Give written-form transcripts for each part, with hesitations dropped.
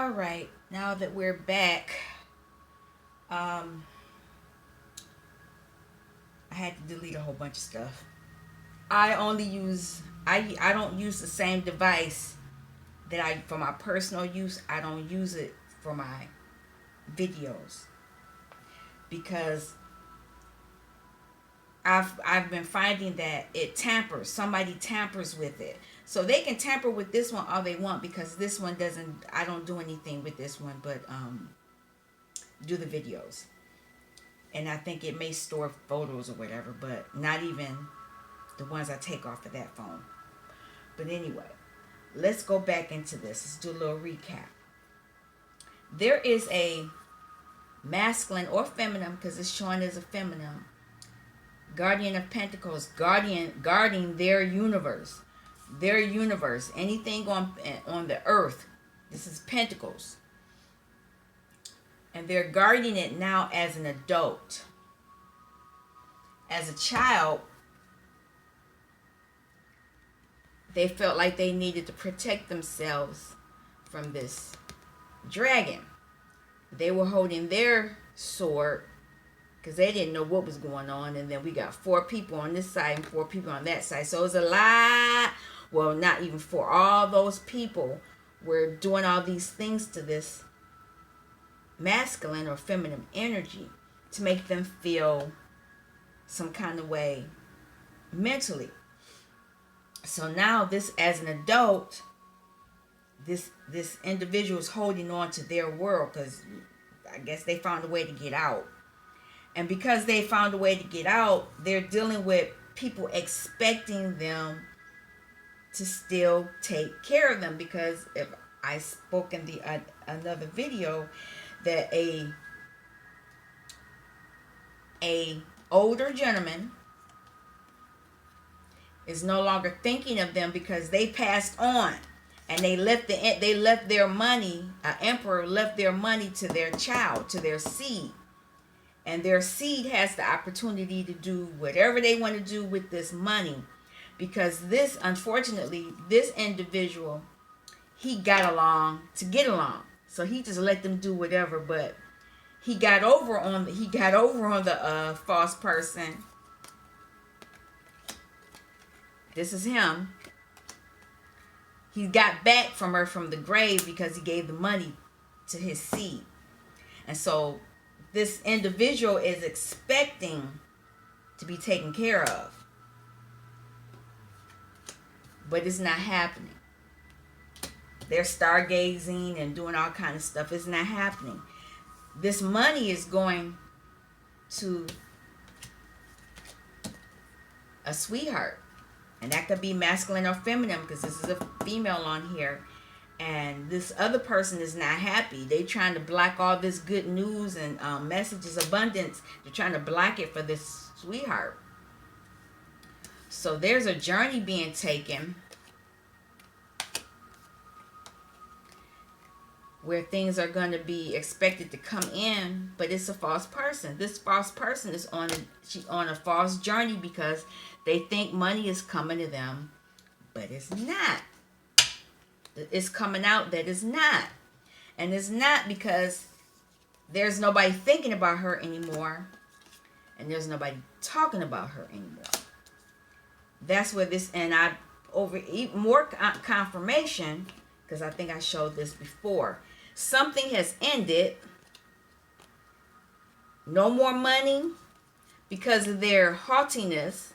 All right, now that we're back, I had to delete a whole bunch of stuff. I don't use the same device that I for my personal use. I don't use it for my videos because I've been finding that it tampers. Somebody tampers with it. So they can tamper with this one all they want because this one doesn't. I don't do anything with this one, but do the videos. And I think it may store photos or whatever, but not even the ones I take off of that phone. But anyway, let's go back into this. Let's do a little recap. There is a masculine or feminine, because it's showing as a feminine, guardian of pentacles, guarding their universe. Their universe. Anything on the earth. This is pentacles. And they're guarding it now as an adult. As a child, they felt like they needed to protect themselves from this dragon. They were holding their sword because they didn't know what was going on. And then we got 4 people on this side and 4 people on that side. So it was a lot. Well, not even 4. All those people were doing all these things to this masculine or feminine energy to make them feel some kind of way mentally. So now this, as an adult, this individual is holding on to their world because I guess they found a way to get out. And because they found a way to get out, they're dealing with people expecting them to still take care of them. Because if I spoke in the another video that a older gentleman is no longer thinking of them because they passed on and they left their money. An emperor left their money to their child, to their seed, and their seed has the opportunity to do whatever they want to do with this money, because this, unfortunately, this individual, he got along to get along, so he just let them do whatever. But he got over on the false person. This is him. He got back from her from the grave because he gave the money to his seed. And so this individual is expecting to be taken care of. But it's not happening. They're stargazing and doing all kind of stuff. It's not happening. This money is going to a sweetheart. And that could be masculine or feminine, because this is a female on here. And this other person is not happy. They trying to block all this good news and messages, abundance. They're trying to block it for this sweetheart. So there's a journey being taken where things are going to be expected to come in, but it's a false person. This false person is she's on a false journey because they think money is coming to them, but it's not. It's coming out that it's not. And it's not because there's nobody thinking about her anymore, and there's nobody talking about her anymore. That's where this, and I even more confirmation, because I think I showed this before. Something has ended. No more money because of their haughtiness,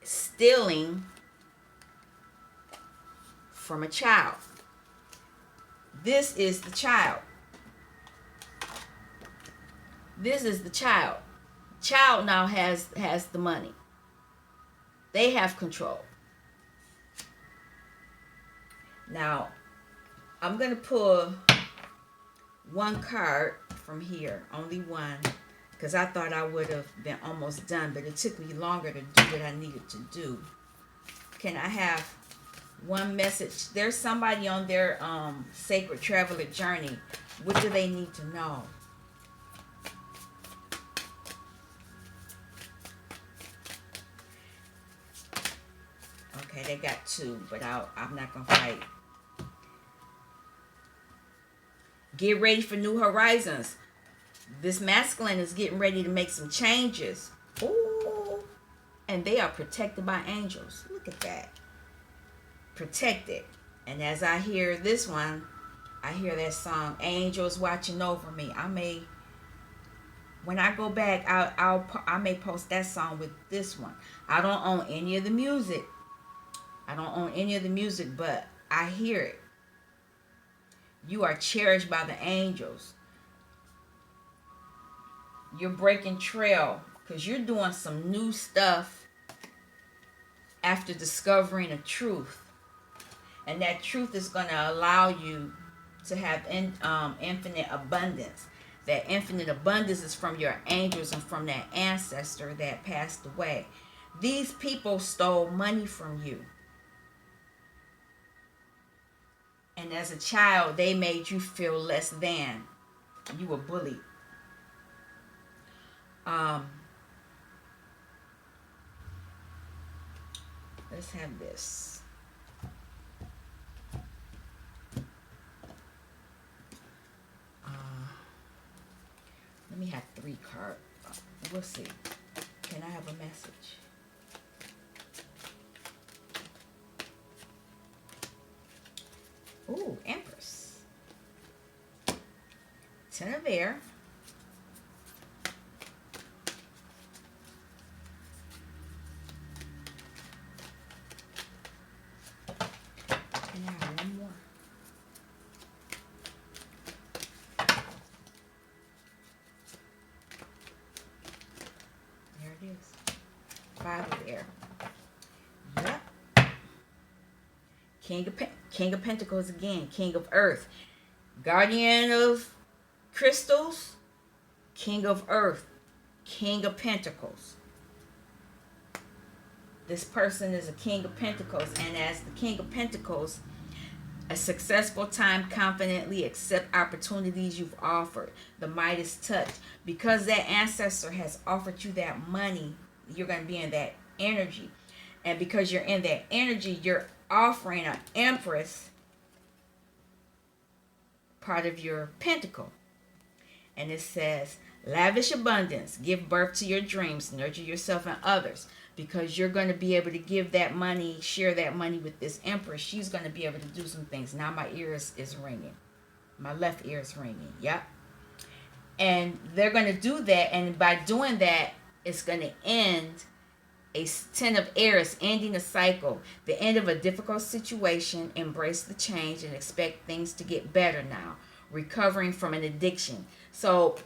stealing from a child. This is the child. This is the child. Child now has the money. They have control. Now, I'm going to pull one card from here, only one, because I thought I would have been almost done, but it took me longer to do what I needed to do. Can I have one message? There's somebody on their sacred traveler journey. What do they need to know? Okay, they got 2, but I'm not going to fight. Get ready for new horizons. This masculine is getting ready to make some changes. Ooh. And they are protected by angels. Look at that. Protected. And as I hear this one, I hear that song, Angels Watching Over Me. When I go back, I may post that song with this one. I don't own any of the music. But I hear it. You are cherished by the angels. You're breaking trail because you're doing some new stuff after discovering a truth. And that truth is going to allow you to have infinite abundance. That infinite abundance is from your angels and from that ancestor that passed away. These people stole money from you. And as a child, they made you feel less than. You were bullied. Let's have this. Let me have 3 cards. We'll see. Can I have a message? Ooh, Empress. 10 of air. Can I have one more? There it is. 5 of air. Yep. King of Pentacles again. King of Earth. Guardian of Crystals. King of Earth. King of Pentacles. This person is a King of Pentacles, and as the King of Pentacles, a successful time, confidently accept opportunities you've offered. The Midas touch. Because that ancestor has offered you that money, you're going to be in that energy. And because you're in that energy, you're offering an Empress part of your pentacle. And it says, lavish abundance, give birth to your dreams, nurture yourself and others. Because you're going to be able to give that money, share that money with this Empress. She's going to be able to do some things. Now my ear is ringing. My left ear is ringing. Yep. And they're going to do that. And by doing that, it's going to end a 10 of air. Is ending a cycle. The end of a difficult situation. Embrace the change and expect things to get better now. Recovering from an addiction. So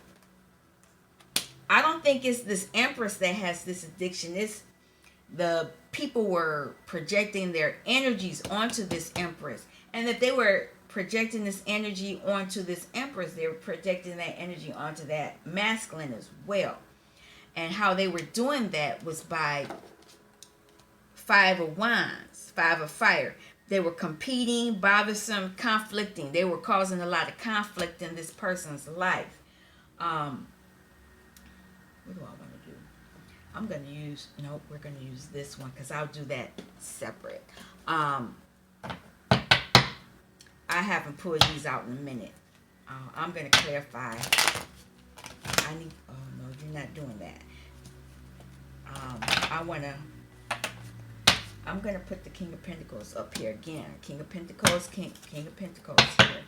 I don't think it's this Empress that has this addiction. It's the people were projecting their energies onto this Empress. And if they were projecting this energy onto this Empress, they were projecting that energy onto that masculine as well. And how they were doing that was by 5 of Wands, 5 of Fire. They were competing, bothersome, conflicting. They were causing a lot of conflict in this person's life. What do I want to do? I'm going to use, nope, we're going to use this one because I'll do that separate. I haven't pulled these out in a minute. I'm going to clarify. Oh no, you're not doing that. I'm going to put the King of Pentacles up here again. King of Pentacles, King of Pentacles here.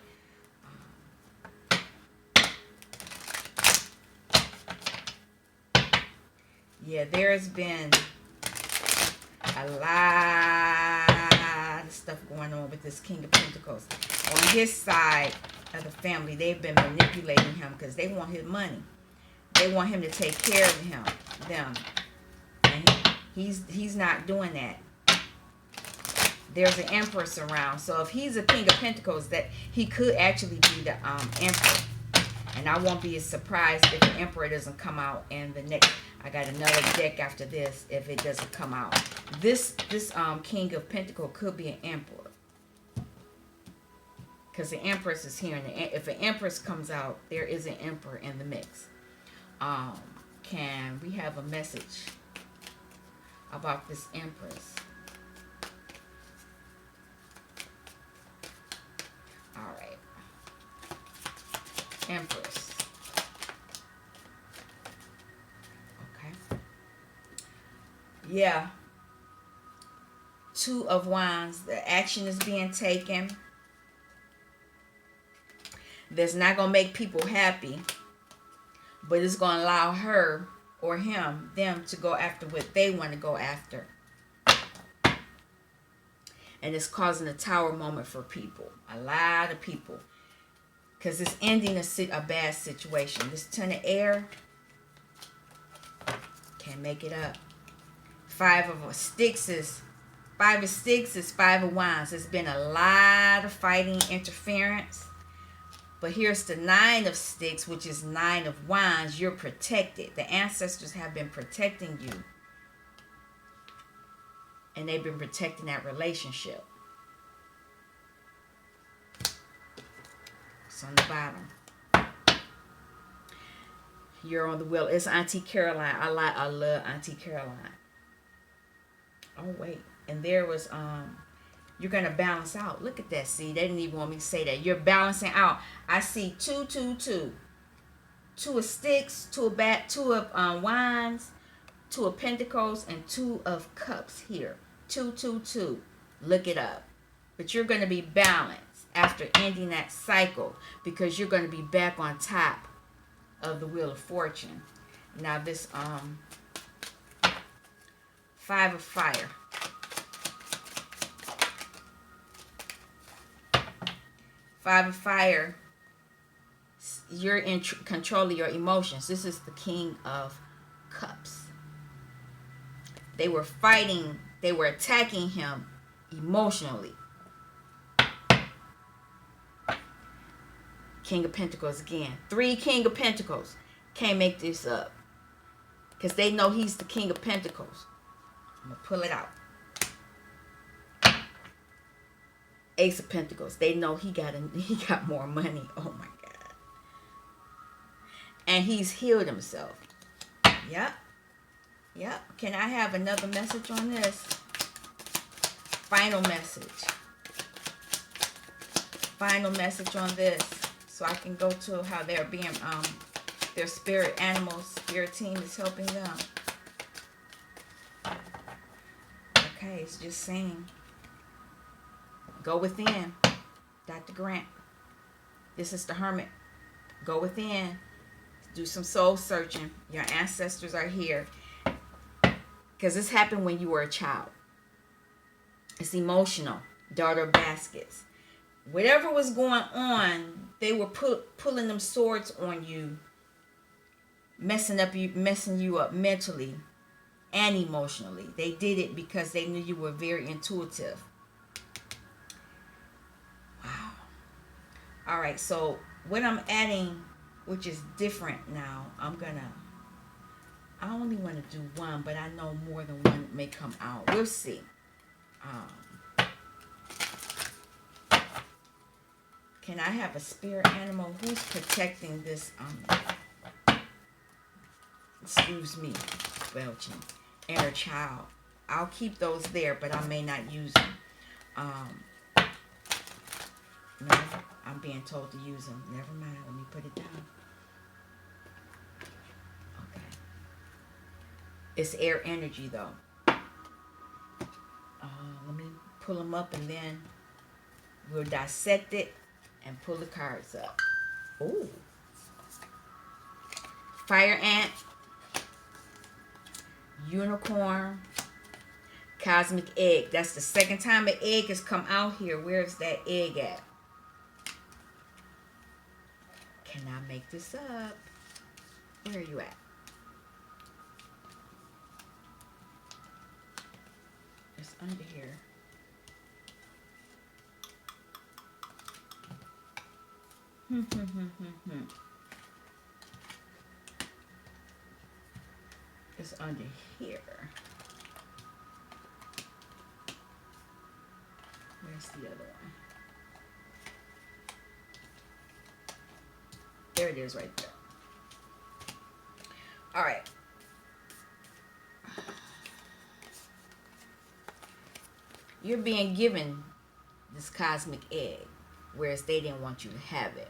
Yeah, there's been a lot of stuff going on with this King of Pentacles. On his side of the family, they've been manipulating him because they want his money. They want him to take care of them. And he's not doing that. There's an Empress around. So if he's a King of Pentacles, that he could actually be the Emperor. And I won't be as surprised if the Emperor doesn't come out in the next. I got another deck after this if it doesn't come out. This King of Pentacles could be an Emperor. Because the Empress is here. And if an Empress comes out, there is an Emperor in the mix. Can we have a message about this Empress? All right. Empress. Okay. Yeah. Two of Wands. The action is being taken. That's not going to make people happy. But it's going to allow her or him, them, to go after what they want to go after. And it's causing a tower moment for people. A lot of people. Because it's ending a bad situation. This Ten of Air. Can't make it up. Five of Sticks is Five of Wands. There's been a lot of fighting, interference. But here's the Nine of Sticks, which is Nine of Wands. You're protected. The ancestors have been protecting you. And they've been protecting that relationship. It's on the bottom. You're on the wheel. It's Auntie Caroline. I love Auntie Caroline. Oh, wait. And there was, you're going to balance out. Look at that. See, they didn't even want me to say that. You're balancing out. I see 2, 2, 2. 2 of Sticks, 2 of Wands, 2 of Pentacles, and 2 of Cups here. 2, 2, 2. Look it up. But you're going to be balanced after ending that cycle, because you're going to be back on top of the Wheel of Fortune. Now this Five of Fire. Five of Fire. You're in control of your emotions. This is the King of Cups. They were fighting. They were attacking him emotionally. King of Pentacles again. 3 King of Pentacles. Can't make this up. Because they know he's the King of Pentacles. I'm going to pull it out. Ace of Pentacles. They know he got more money. Oh my God. And he's healed himself. Yep. Yep. Can I have another message on this? Final message. Final message on this. So I can go to how they're being, their spirit animals, spirit team is helping them. Okay, it's just saying. Go within. Dr. Grant. This is the Hermit. Go within. Do some soul searching. Your ancestors are here. Because this happened when you were a child. It's emotional. Daughter of Baskets. Whatever was going on, they were pulling them swords on you. Messing you up mentally and emotionally. They did it because they knew you were very intuitive. Wow. All right, so what I'm adding, which is different now, I only want to do one, but I know more than one may come out. We'll see. Can I have a spirit animal? Who's protecting this? Excuse me, belching. Inner child. I'll keep those there, but I may not use them. No, I'm being told to use them. Never mind. Let me put it down. Okay. It's air energy, though. Let me pull them up, and then we'll dissect it and pull the cards up. Ooh. Fire ant. Unicorn. Cosmic egg. That's the second time an egg has come out here. Where's that egg at? Can I make this up? Where are you at? It's under here. It's under here. Where's the other one? There it is right there. All right. You're being given this cosmic egg, whereas they didn't want you to have it.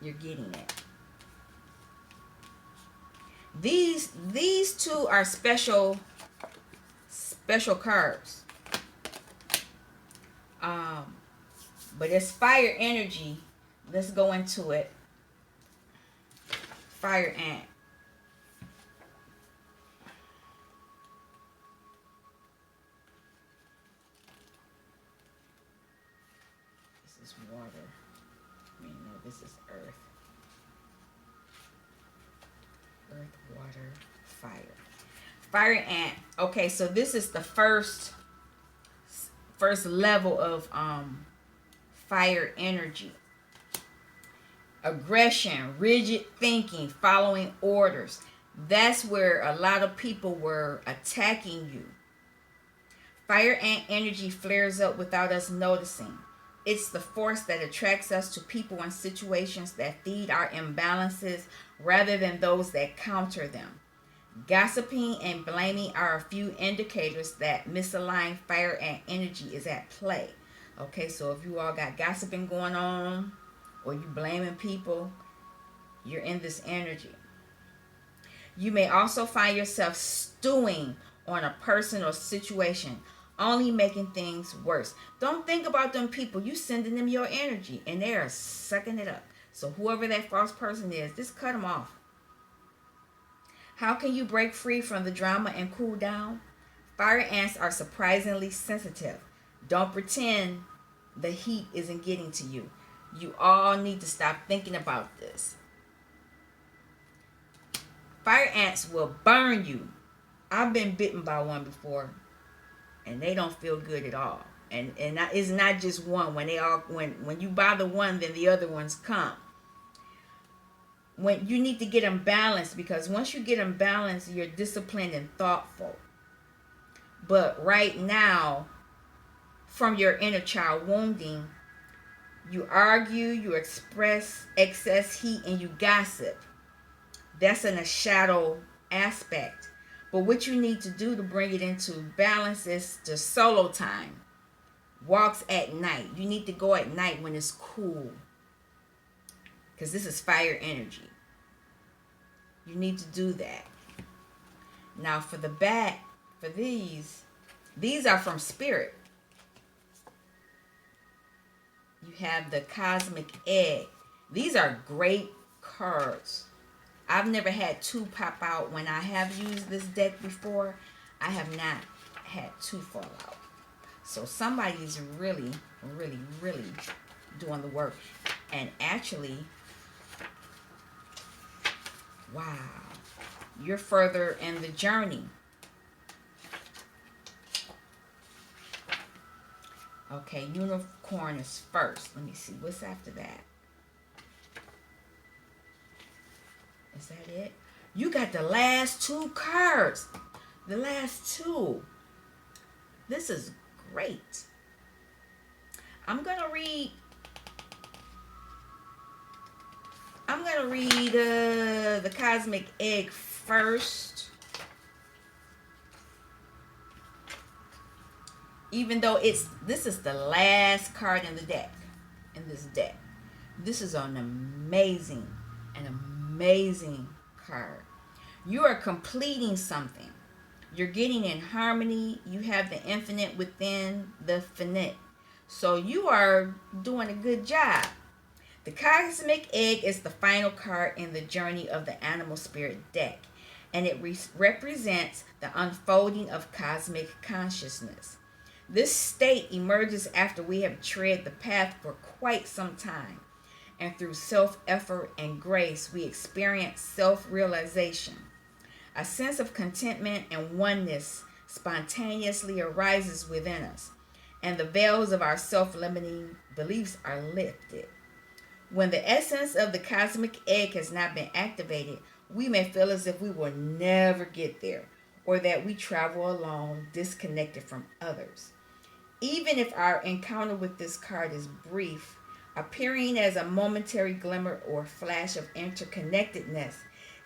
You're getting it. These two are special cards. But it's fire energy. Let's go into it. Fire ant. This is water. I mean, no, this is earth. Earth, water, fire. Fire ant. Okay, so this is the first level of fire energy. Aggression, rigid thinking, following orders. That's where a lot of people were attacking you. Fire ant energy flares up without us noticing. It's the force that attracts us to people and situations that feed our imbalances rather than those that counter them. Gossiping and blaming are a few indicators that misaligned fire ant energy is at play. Okay, so if you all got gossiping going on, or you blaming people, you're in this energy. You may also find yourself stewing on a person or situation, only making things worse. Don't think about them people. You sending them your energy, and they are sucking it up. So whoever that false person is, just cut them off. How can you break free from the drama and cool down? Fire ants are surprisingly sensitive. Don't pretend the heat isn't getting to you. You all need to stop thinking about this. Fire ants will burn you. I've been bitten by one before, and they don't feel good at all. And it's not just one. When you bother one, then the other ones come. When you need to get them balanced, because once you get them balanced, you're disciplined and thoughtful. But right now, from your inner child wounding, you argue, you express excess heat, and you gossip. That's in a shadow aspect. But what you need to do to bring it into balance is the solo time. Walks at night. You need to go at night when it's cool. Because this is fire energy. You need to do that. Now for the back, for these are from spirit. You have the cosmic egg. These are great cards. I've never had two pop out. When I have used this deck before, I have not had two fall out. So somebody's really, really, really doing the work. And actually, wow, you're further in the journey. Okay, unicorn is first. Let me see. What's after that? Is that it? You got the last two cards. The last two. This is great. I'm going to read the cosmic egg first. Even though this is the last card in the deck, in this deck. This is an amazing card. You are completing something. You're getting in harmony. You have the infinite within the finite. So you are doing a good job. The cosmic egg is the final card in the journey of the animal spirit deck, and it represents the unfolding of cosmic consciousness. This state emerges after we have tread the path for quite some time, and through self-effort and grace, we experience self-realization. A sense of contentment and oneness spontaneously arises within us, and the veils of our self-limiting beliefs are lifted. When the essence of the cosmic egg has not been activated, we may feel as if we will never get there, or that we travel alone, disconnected from others. Even if our encounter with this card is brief, appearing as a momentary glimmer or flash of interconnectedness,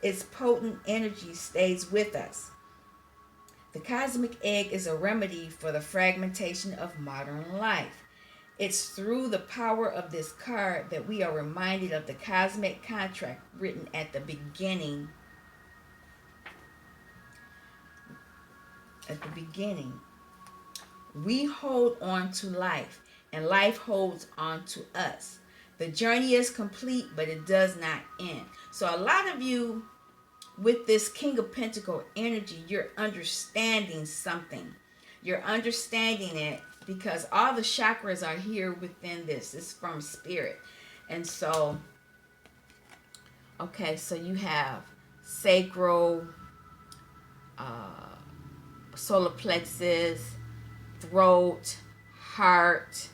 its potent energy stays with us. The cosmic egg is a remedy for the fragmentation of modern life. It's through the power of this card that we are reminded of the cosmic contract written at the beginning. At the beginning, we hold on to life, and life holds on to us. The journey is complete, but it does not end. So a lot of you, with this King of Pentacle energy, you're understanding something. You're understanding it because all the chakras are here within this. It's from spirit. And so, okay, so you have sacral, solar plexus, throat, heart,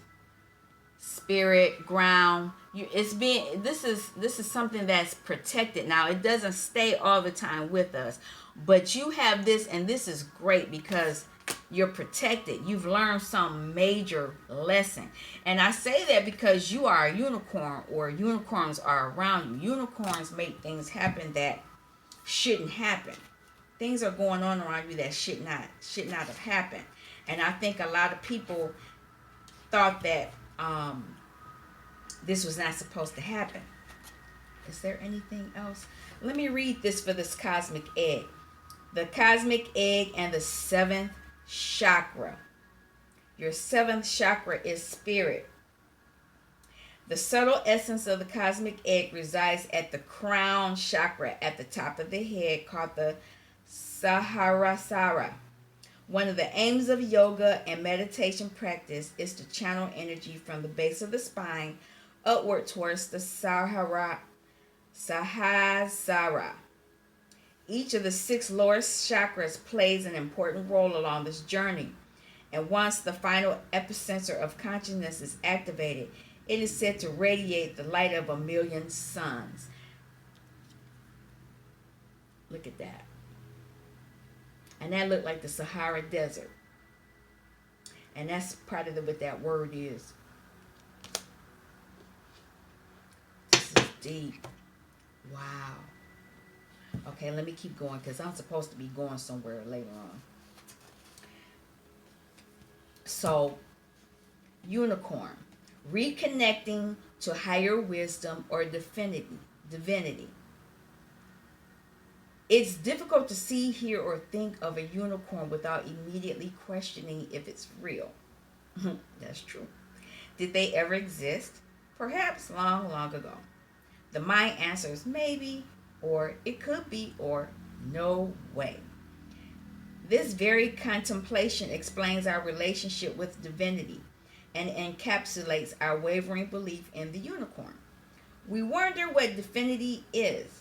spirit, ground. This is something that's protected. Now, it doesn't stay all the time with us, but you have this, and this is great because you're protected. You've learned some major lesson. And I say that because you are a unicorn, or unicorns are around you. Unicorns make things happen that shouldn't happen. Things are going on around you that should not have happened. And I think a lot of people thought that this was not supposed to happen. Is there anything else? Let me read this for this cosmic egg. The cosmic egg and the seventh chakra. Your seventh chakra is spirit. The subtle essence of the cosmic egg resides at the crown chakra at the top of the head, called the Sahasrara. One of the aims of yoga and meditation practice is to channel energy from the base of the spine upward towards the Sahasrara. Each of the 6 lower chakras plays an important role along this journey. And once the final epicenter of consciousness is activated, it is said to radiate the light of 1,000,000 suns. Look at that. And that looked like the Sahara Desert. And that's part of what that word is. This is deep. Wow. Okay, let me keep going because I'm supposed to be going somewhere later on. So, unicorn. Reconnecting to higher wisdom or divinity. It's difficult to see, hear, or think of a unicorn without immediately questioning if it's real. That's true. Did they ever exist? Perhaps long, long ago. The mind answers maybe, or it could be, or no way. This very contemplation explains our relationship with divinity and encapsulates our wavering belief in the unicorn. We wonder what divinity is.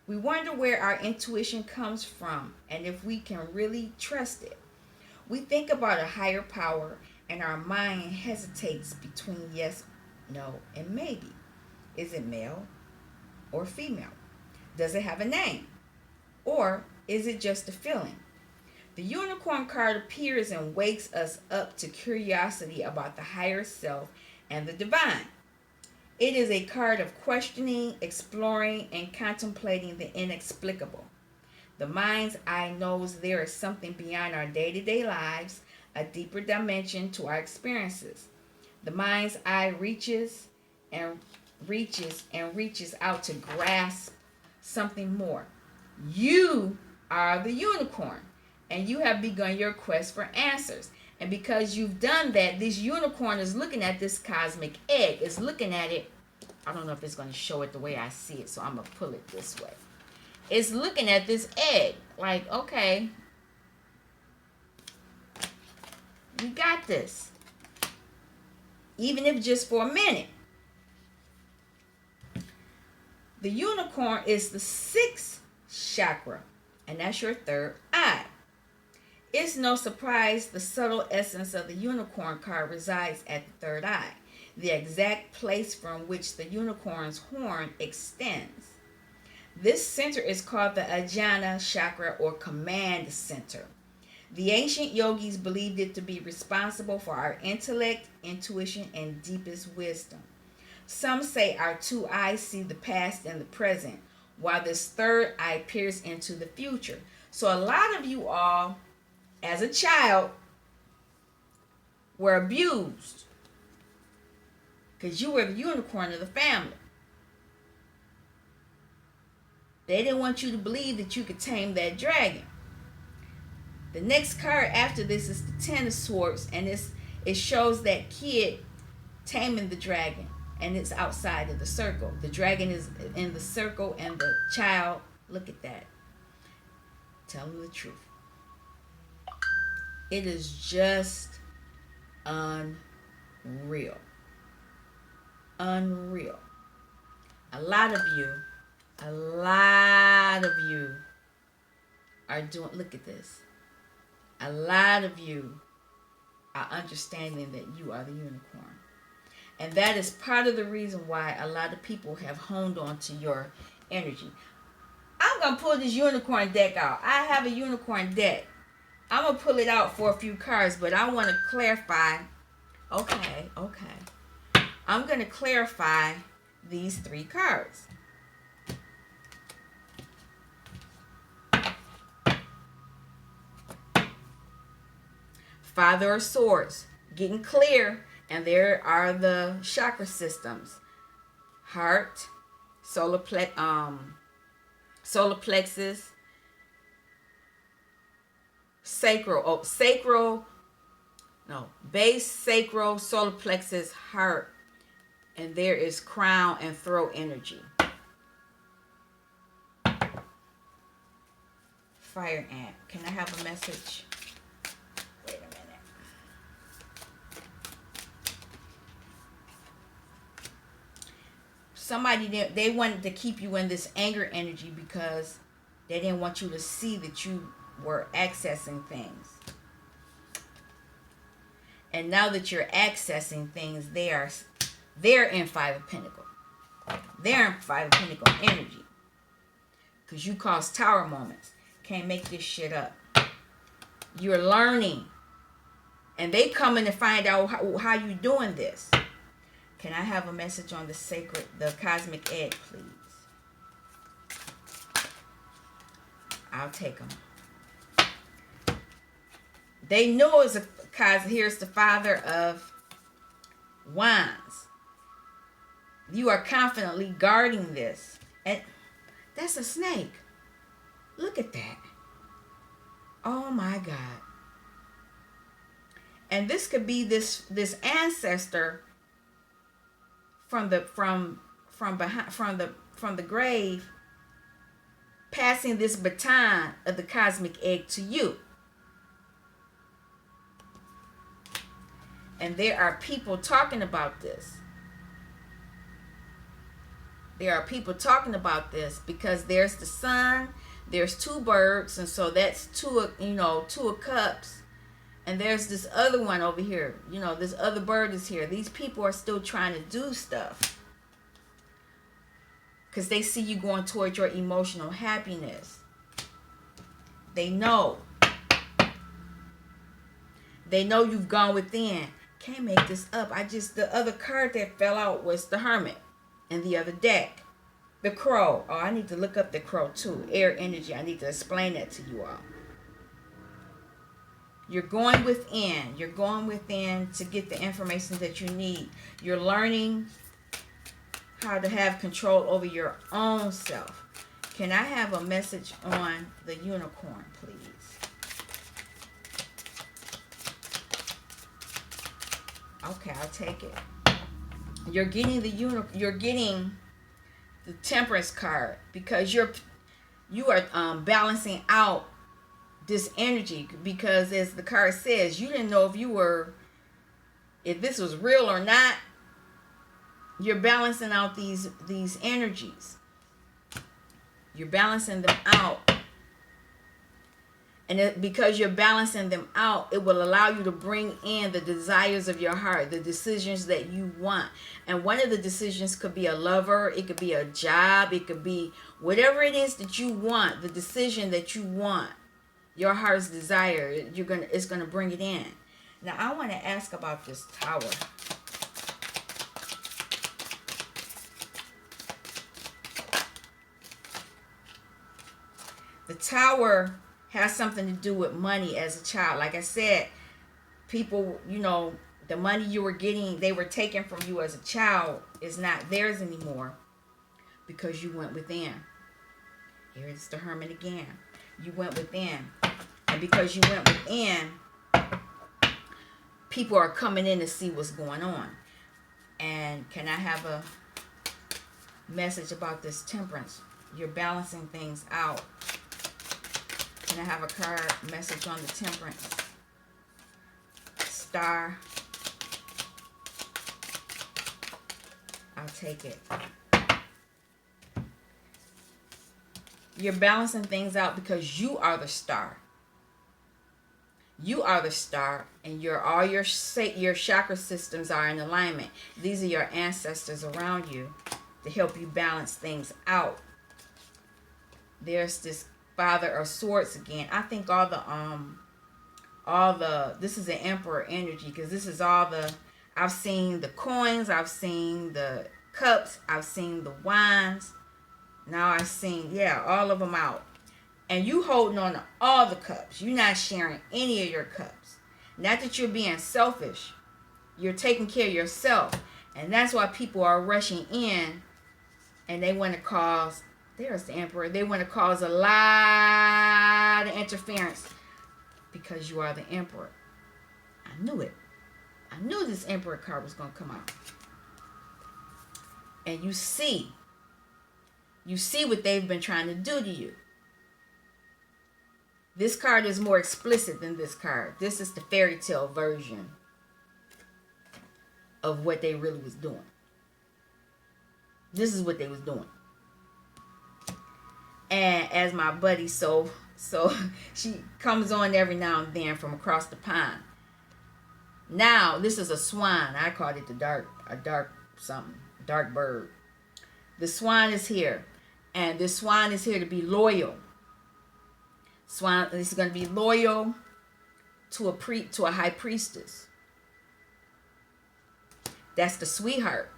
We wonder where our intuition comes from and if we can really trust it. We think about a higher power and our mind hesitates between yes, no, and maybe. Is it male or female? Does it have a name? Or is it just a feeling? The unicorn card appears and wakes us up to curiosity about the higher self and the divine. It is a card of questioning, exploring, and contemplating the inexplicable. The mind's eye knows there is something beyond our day-to-day lives, a deeper dimension to our experiences. The mind's eye reaches out to grasp something more. You are the unicorn, and you have begun your quest for answers. And because you've done that, this unicorn is looking at this cosmic egg. It's looking at it. I don't know if it's going to show it the way I see it, so I'm going to pull it this way. It's looking at this egg like, okay, we got this. Even if just for a minute. The unicorn is the 6th chakra, and that's your third eye. It's no surprise the subtle essence of the unicorn card resides at the third eye, the exact place from which the unicorn's horn extends. This center is called the Ajna chakra, or command center. The ancient yogis believed it to be responsible for our intellect, intuition, and deepest wisdom. Some say our 2 eyes see the past and the present, while this third eye peers into the future. So a lot of you all, as a child, were abused. because you were the unicorn of the family. They didn't want you to believe that you could tame that dragon. The next card after this is the Ten of Swords, and it shows that kid taming the dragon, and it's outside of the circle. The dragon is in the circle, and the child, look at that. Tell them the truth. It is just unreal. Unreal. A lot of you are doing, look at this. A lot of you are understanding that you are the unicorn. And that is part of the reason why a lot of people have honed on to your energy. I'm going to pull this unicorn deck out. I have a unicorn deck. I'm going to pull it out for a few cards, but I want to clarify. Okay. I'm going to clarify these 3 cards. Father of Swords, getting clear, and there are the chakra systems: heart, solar plexus, base, sacral, solar plexus, heart, and there is crown and throat energy. Fire ant, can I have a message? Wait a minute. Somebody, they wanted to keep you in this anger energy because they didn't want you to see that you were accessing things. And now that you're accessing things, they're in Five of Pentacles. They're in Five of Pentacles energy. Because you cause tower moments. Can't make this shit up. You're learning. And they coming to find out how you doing this. Can I have a message on the cosmic egg, please? I'll take them. They know it's here's the Father of Wands. You are confidently guarding this. And that's a snake. Look at that. Oh my God. And this could be this ancestor from the grave, passing this baton of the cosmic egg to you. And there are people talking about this. There are people talking about this because there's the sun, there's 2 birds, and so that's 2 of cups. And there's this other one over here. This other bird is here. These people are still trying to do stuff. Because they see you going towards your emotional happiness. They know. They know you've gone within. Can't make this up. The other card that fell out was the Hermit in the other deck. The Crow. Oh, I need to look up the Crow too. Air energy. I need to explain that to you all. You're going within. You're going within to get the information that you need. You're learning how to have control over your own self. Can I have a message on the unicorn, please? Okay, I'll take it. You're getting you're getting the Temperance card because you are balancing out this energy, because as the card says, you didn't know if this was real or not. You're balancing out these energies. You're balancing them out. And because you're balancing them out, it will allow you to bring in the desires of your heart, the decisions that you want. And one of the decisions could be a lover, it could be a job, it could be whatever it is that you want, the decision that you want. Your heart's desire, it's gonna bring it in. Now I want to ask about this Tower. The Tower has something to do with money as a child. Like I said, people, The money you were getting, they were taking from you as a child, is not theirs anymore because you went within. Here is the Hermit again. You went within. And because you went within, people are coming in to see what's going on. And can I have a message about this Temperance? You're balancing things out. Can I have a card message on the Temperance? Star. I'll take it. You're balancing things out because you are the star. You are the star, and all your chakra systems are in alignment. These are your ancestors around you to help you balance things out. There's this Father of Swords again. I think this is an Emperor energy, because this is I've seen the coins, I've seen the cups, I've seen the wands. Now I've seen, all of them out. And you holding on to all the cups. You're not sharing any of your cups. Not that you're being selfish. You're taking care of yourself. And that's why people are rushing in, and they want to cause, there's the Emperor, they want to cause a lot of interference because you are the Emperor. I knew it. I knew this Emperor card was going to come out. And you see what they've been trying to do to you. This card is more explicit than this card. This is the fairy tale version of what they really was doing. This is what they was doing. And as my buddy, so she comes on every now and then from across the pond. Now, this is a swan. I called it a dark bird. The swan is here. And this swan is here to be loyal. Swan is going to be loyal to a high priestess. That's the sweetheart.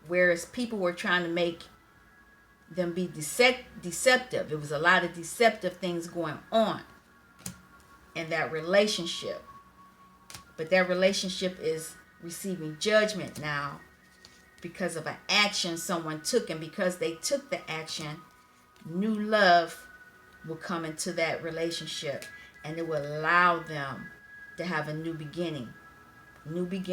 Whereas people were trying to make them be deceptive. There was a lot of deceptive things going on in that relationship. But that relationship is receiving judgment now because of an action someone took. And because they took the action, new love will come into that relationship, and it will allow them to have a new beginning. And you'll be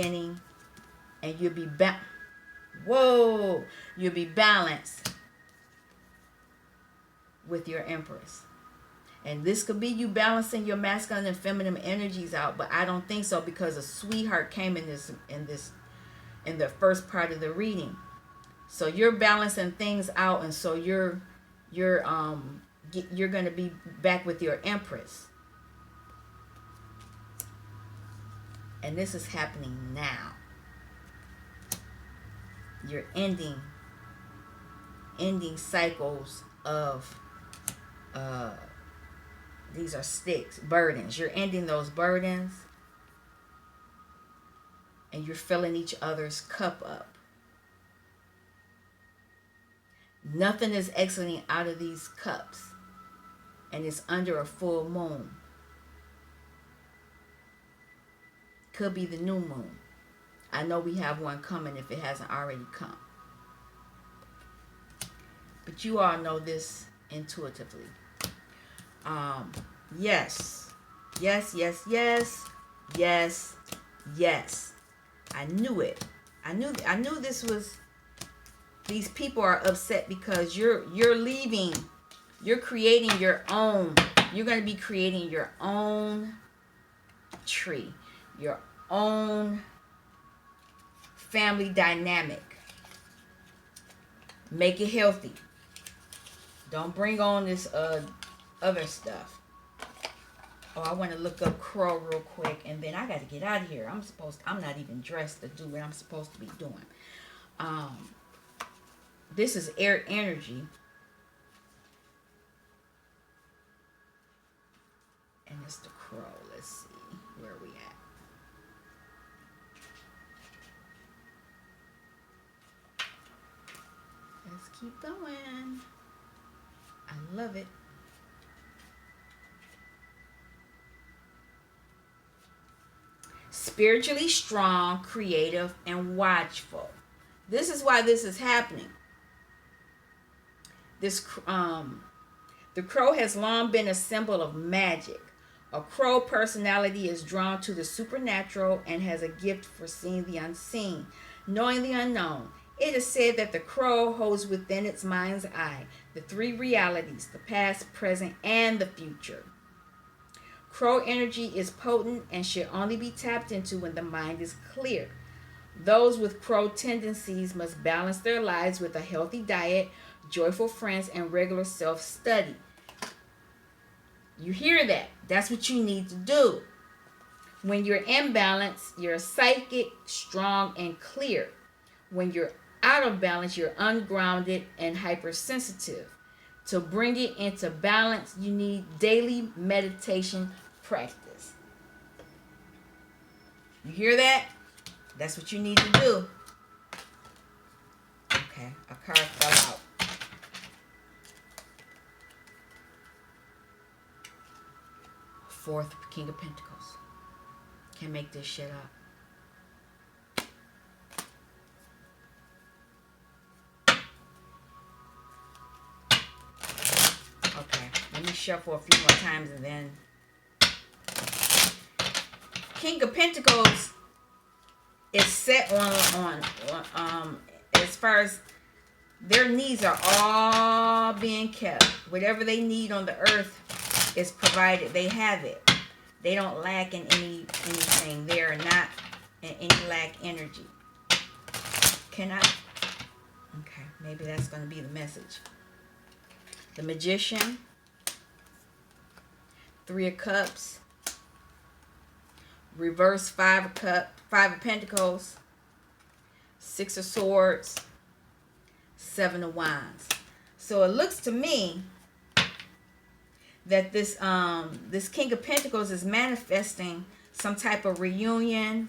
you'll be balanced with your Empress. And this could be you balancing your masculine and feminine energies out, but I don't think so, because a sweetheart came in the first part of the reading. So you're balancing things out, and so you're going to be back with your Empress. And this is happening now. You're ending cycles of these are sticks, burdens. You're ending those burdens, and you're filling each other's cup up. Nothing is exiting out of these cups, and it's under a full moon. Could be the new moon. I know we have one coming if it hasn't already come. But you all know this intuitively. Yes. I knew it. I knew this was. These people are upset because you're leaving. You're creating your own. You're going to be creating your own tree, your own family dynamic. Make it healthy. Don't bring on this other stuff. Oh, I want to look up Crow real quick, and then I got to get out of here. I'm not even dressed to do what I'm supposed to be doing. This is air energy. And it's the Crow. Let's see where we at. Let's keep going. I love it. spiritually strong, creative, and watchful. This is why this is happening. The crow has long been a symbol of magic. A crow personality is drawn to the supernatural and has a gift for seeing the unseen, knowing the unknown. It is said that the crow holds within its mind's eye the three realities, the past, present, and the future. Crow energy is potent and should only be tapped into when the mind is clear. Those with crow tendencies must balance their lives with a healthy diet, joyful friends, and regular self-study. You hear that? That's what you need to do. When you're in balance, you're psychic, strong, and clear. When you're out of balance, you're ungrounded and hypersensitive. To bring it into balance, you need daily meditation practice. You hear that? That's what you need to do. Okay, a card fell out. Fourth King of Pentacles. Can't make this shit up. Okay, let me shuffle a few more times and then. King of Pentacles is set on as far as their needs are all being kept. Whatever they need on the earth is provided. They have it. They don't lack in anything. They are not in any lack energy. Can I? Okay, maybe that's going to be the message. The Magician. Three of Cups. Reverse Five of Pentacles. Six of Swords. Seven of Wands. So it looks to me that this King of Pentacles is manifesting some type of reunion,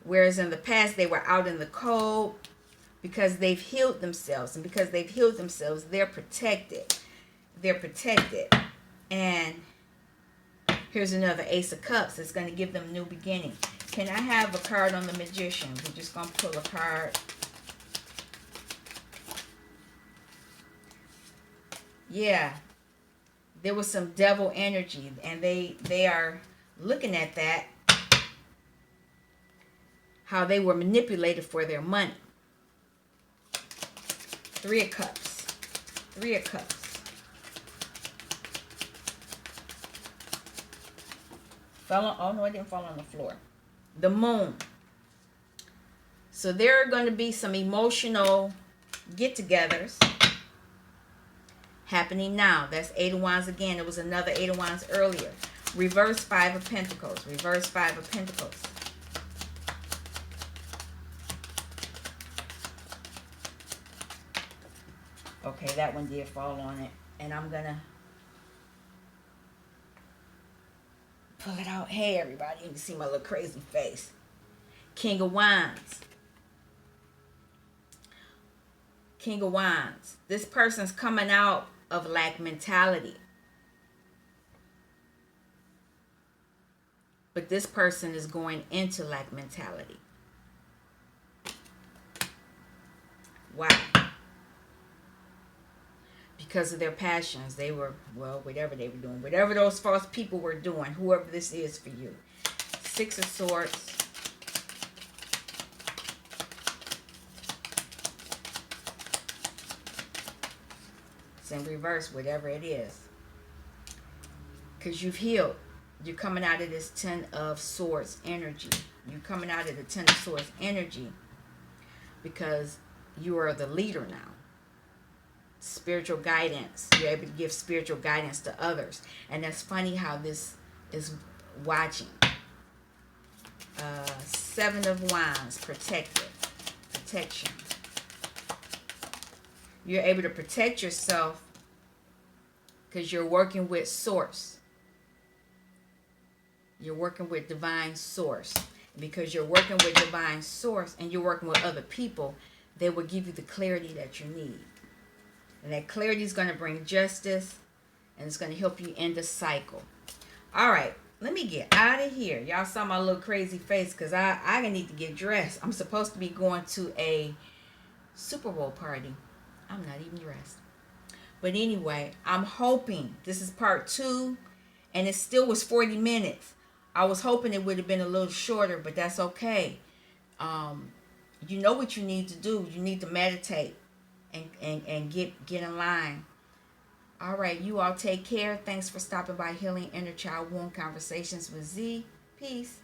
whereas in the past they were out in the cold because they've healed themselves, and because they've healed themselves, they're protected. They're protected. And here's another Ace of Cups. It's going to give them a new beginning. Can I have a card on the Magician? We're just going to pull a card. Yeah. There was some devil energy, and they are looking at that, how they were manipulated for their money. Three of Cups. Three of Cups. Fell on, oh no, it didn't fall on the floor. The Moon. So there are going to be some emotional get-togethers happening now. That's Eight of Wands again. It was another Eight of Wands earlier. Reverse Five of Pentacles. Reverse Five of Pentacles. Okay, that one did fall on it. And I'm going to pull it out. Hey, everybody. You can see my little crazy face. King of Wands. King of Wands. This person's coming out of lack mentality. But this person is going into lack mentality. Why? Because of their passions. They were, well, whatever they were doing. Whatever those false people were doing. Whoever this is for you. Six of Swords. It's in reverse, whatever it is. Because you've healed. You're coming out of this Ten of Swords energy. You're coming out of the Ten of Swords energy because you are the leader now. Spiritual guidance. You're able to give spiritual guidance to others. And that's funny how this is watching. Seven of Wands. Protected. Protection. You're able to protect yourself because you're working with Source. You're working with Divine Source. Because you're working with Divine Source and you're working with other people, they will give you the clarity that you need. And that clarity is going to bring justice, and it's going to help you end the cycle. All right. let me get out of here. Y'all saw my little crazy face because I need to get dressed. I'm supposed to be going to a Super Bowl party. I'm not even dressed. But anyway, I'm hoping this is part 2, and it still was 40 minutes. I was hoping it would have been a little shorter, but that's okay. You know what you need to do. You need to meditate and get in line. All right, you all take care. Thanks for stopping by Healing Inner Child Wound Conversations with Z. Peace.